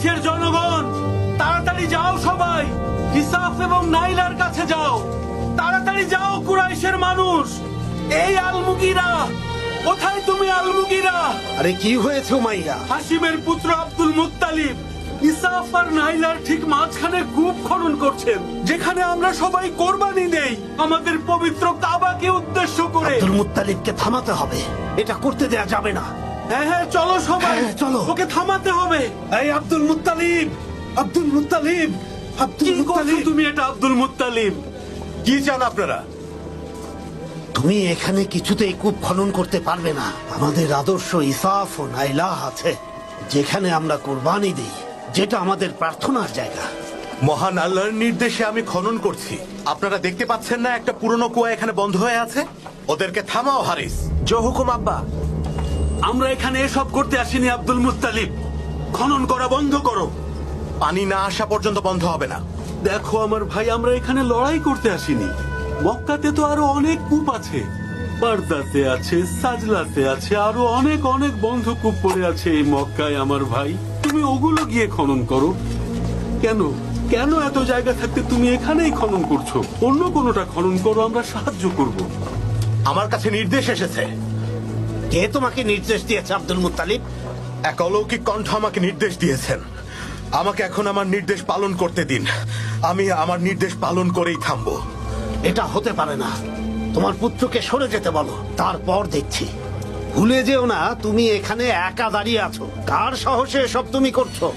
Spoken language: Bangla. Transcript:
কুরাইশের জনগণ, তাড়াতাড়ি যাও সবাই, ইসাফ এবং নাইলার কাছে যাও। তাড়াতাড়ি যাও কুরাইশের মানুষ। এই আলমুগিরা, কোথায় তুমি আলমুগিরা? আরে কি হয়েছে উমাইয়া? হাসিমের পুত্র আব্দুল মুত্তালিব ইসাফ আর নাইলার ঠিক মাঝখানে কূপ খনন করছেন, যেখানে আমরা সবাই কোরবানি দেই, আমাদের পবিত্র কাবাকে উদ্দেশ্য করে। আব্দুল মুত্তালিবকে থামাতে হবে, এটা করতে দেয়া যাবে না। হ্যাঁ হ্যাঁ, চলো সবাই, হ্যাঁ, চলো। ওকে থামাতে হবে। এই Abdul Muttalib, Abdul Muttalib, Abdul কি করছো মুত্তালিব, তুমি এটা আব্দুল মুত্তালিব? কি চান আপনারা? তুমি এখানে কিছুতেই কূপ খনন করতে পারবে না। আমাদের আদর্শ ইসাফ ও নাইলাহ আছে, যেখানে আমরা কোরবানি দিই, যেটা আমাদের প্রার্থনার জায়গা। মহান আল্লাহর নির্দেশে আমি খনন করছি। আপনারা দেখতে পাচ্ছেন না একটা পুরনো কুয়া এখানে বন্ধ হয়ে আছে? ওদেরকে থামাও হারিস। জো হুকুম আব্বা। আমরা এখানে এসব করতে আসিনি আব্দুল মুত্তালিব, খনন করা বন্ধ করো। পানি না আসা পর্যন্ত বন্ধ হবে না। দেখো আমার ভাই, আমরা এখানে লড়াই করতে আসিনি। মক্কাতে তো আরো অনেক কূপ আছে, বারদাতে আছে, সাজলাতে আছে, আরো অনেক অনেক বন্ধ কূপ পড়ে আছে এই মক্কায় আমার ভাই। তুমি ওগুলো গিয়ে খনন করো। কেন কেন এত জায়গা থাকতে তুমি এখানেই খনন করছো? অন্য কোনোটা খনন করো, আমরা সাহায্য করব। আমার কাছে নির্দেশ এসেছে। কে তোমাকে নির্দেশ দিয়েছে আব্দুল মুত্তালিব? এক অলৌকিক কণ্ঠ আমাকে নির্দেশ দিয়েছেন। আমাকে এখন আমার নির্দেশ পালন করতে দিন। আমি আমার নির্দেশ পালন করেই থামবো। এটা হতে পারে না। তোমার পুত্রকে সরে যেতে বলো, তারপর দেখছি। ভুলে যেও না তুমি এখানে একা দাঁড়িয়ে আছো। কার সাহসে এসব তুমি করছো?